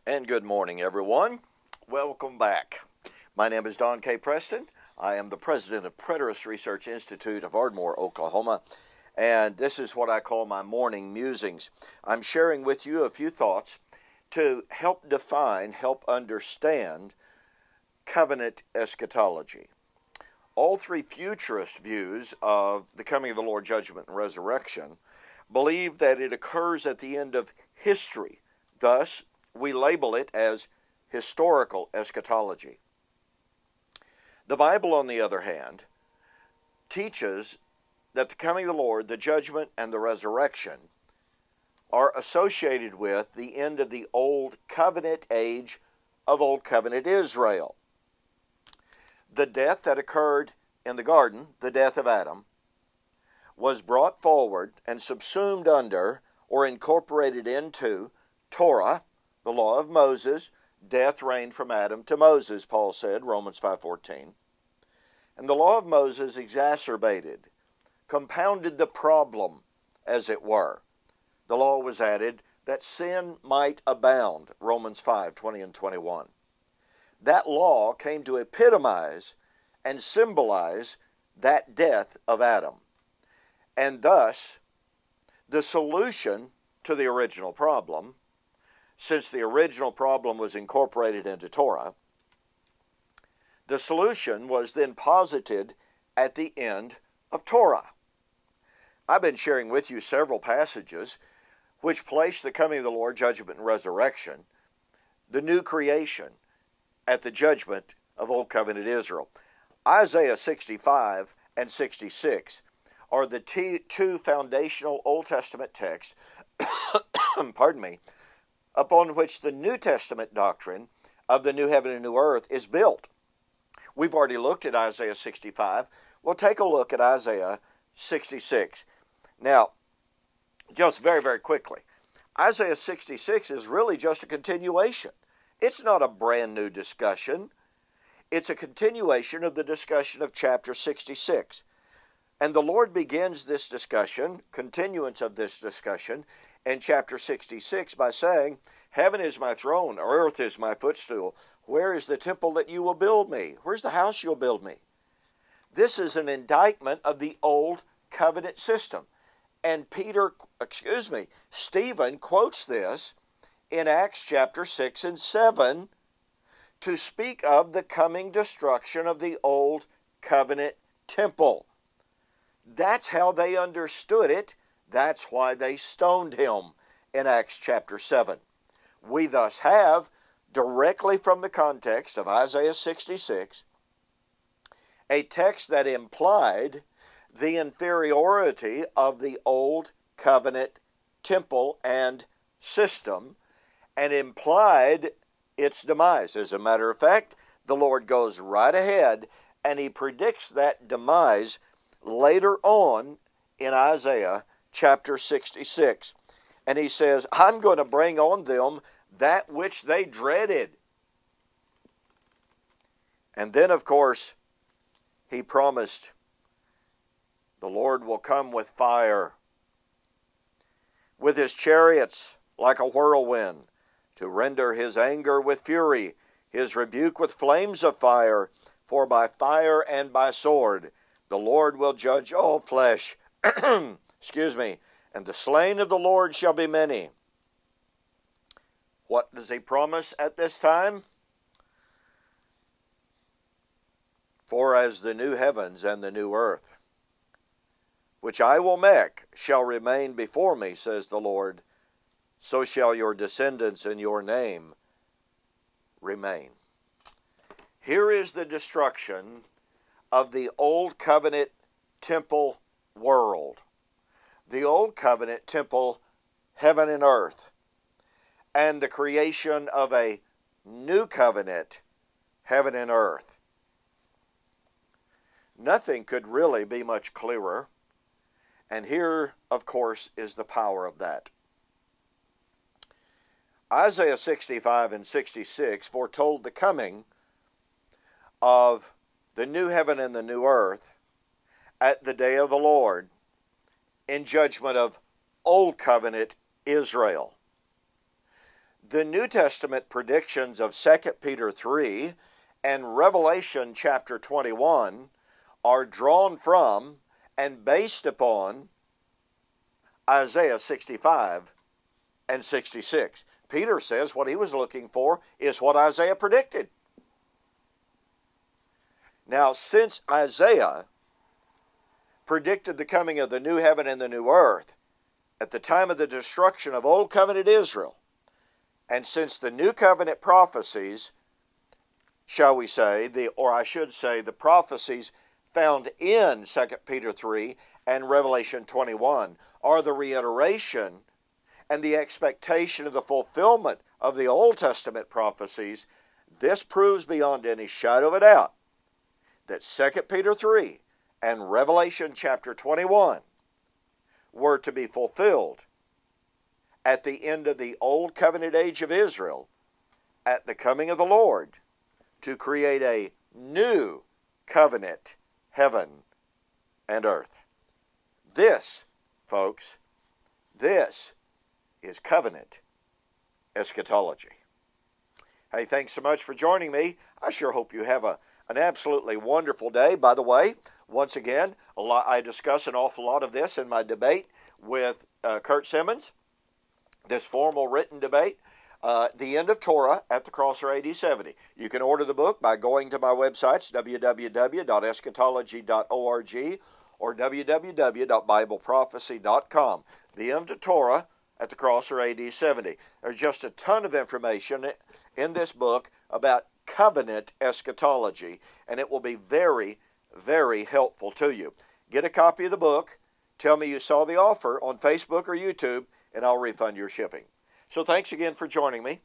And good morning, everyone. Welcome back. My name is Don K. Preston. I am the president of Preterist Research Institute of Ardmore, Oklahoma, and this is what I call my morning musings. I'm sharing with you a few thoughts to help define, help understand covenant eschatology. All three futurist views of the coming of the Lord, judgment, and resurrection believe that it occurs at the end of history. Thus, we label it as historical eschatology. The Bible, on the other hand, teaches that the coming of the Lord, the judgment, and the resurrection are associated with the end of the Old Covenant age of Old Covenant Israel. The death that occurred in the garden, the death of Adam, was brought forward and subsumed under or incorporated into Torah, the law of Moses. Death reigned from Adam to Moses, Paul said, Romans 5:14. And the law of Moses exacerbated, compounded the problem, as it were. The law was added that sin might abound, Romans 5:20 and 21. That law came to epitomize and symbolize that death of Adam. And thus, the solution to the original problem, since the original problem was incorporated into Torah, the solution was then posited at the end of Torah. I've been sharing with you several passages which place the coming of the Lord, judgment, and resurrection, the new creation, at the judgment of Old Covenant Israel. Isaiah 65 and 66 are the two foundational Old Testament texts, pardon me, upon which the New Testament doctrine of the new heaven and new earth is built. We've already looked at Isaiah 65. We'll take a look at Isaiah 66. Now, just very, very quickly, Isaiah 66 is really just a continuation. It's not a brand new discussion. It's a continuation of the discussion of chapter 66. And the Lord begins this discussion, continuance of this discussion, in chapter 66 by saying, "Heaven is my throne, earth is my footstool. Where is the temple that you will build me? Where's the house you'll build me?" This is an indictment of the old covenant system. And Stephen quotes this in Acts chapter 6 and 7 to speak of the coming destruction of the old covenant temple. That's how they understood it. That's why they stoned him in Acts chapter 7. We thus have, directly from the context of Isaiah 66, a text that implied the inferiority of the old covenant temple and system, and implied its demise. As a matter of fact, the Lord goes right ahead and he predicts that demise later on in Isaiah chapter 66. And he says, "I'm going to bring on them that which they dreaded." And then, of course, he promised the Lord will come with fire, with his chariots like a whirlwind, to render his anger with fury, his rebuke with flames of fire. For by fire and by sword the Lord will judge all flesh. Excuse me. And the slain of the Lord shall be many. What does he promise at this time? For as the new heavens and the new earth, which I will make, shall remain before me, says the Lord, so shall your descendants in your name remain. Here is the destruction of the old covenant temple world. The old covenant temple, heaven and earth, and the creation of a new covenant, heaven and earth. Nothing could really be much clearer, and here, of course, is the power of that. Isaiah 65 and 66 foretold the coming of the new heaven and the new earth at the day of the Lord in judgment of Old Covenant Israel. The New Testament predictions of 2 Peter 3 and Revelation chapter 21 are drawn from and based upon Isaiah 65 and 66. Peter says what he was looking for is what Isaiah predicted. Now, since Isaiah predicted the coming of the new heaven and the new earth at the time of the destruction of Old Covenant Israel, and since the New Covenant prophecies, shall we say, the prophecies found in 2 Peter 3 and Revelation 21 are the reiteration and the expectation of the fulfillment of the Old Testament prophecies, this proves beyond any shadow of a doubt that 2 Peter 3 and Revelation chapter 21 were to be fulfilled at the end of the Old Covenant age of Israel, at the coming of the Lord, to create a new covenant heaven and earth. This, folks, this is covenant eschatology. Hey, thanks so much for joining me. I sure hope you have an absolutely wonderful day. By the way, once again, I discuss an awful lot of this in my debate with Kurt Simmons, this formal written debate, The End of Torah at the Crosser AD 70. You can order the book by going to my websites, www.eschatology.org or www.bibleprophecy.com. The End of Torah at the Crosser AD 70. There's just a ton of information in this book about covenant eschatology, and it will be very, very helpful to you. Get a copy of the book, tell me you saw the offer on Facebook or YouTube, and I'll refund your shipping. So thanks again for joining me.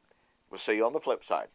We'll see you on the flip side.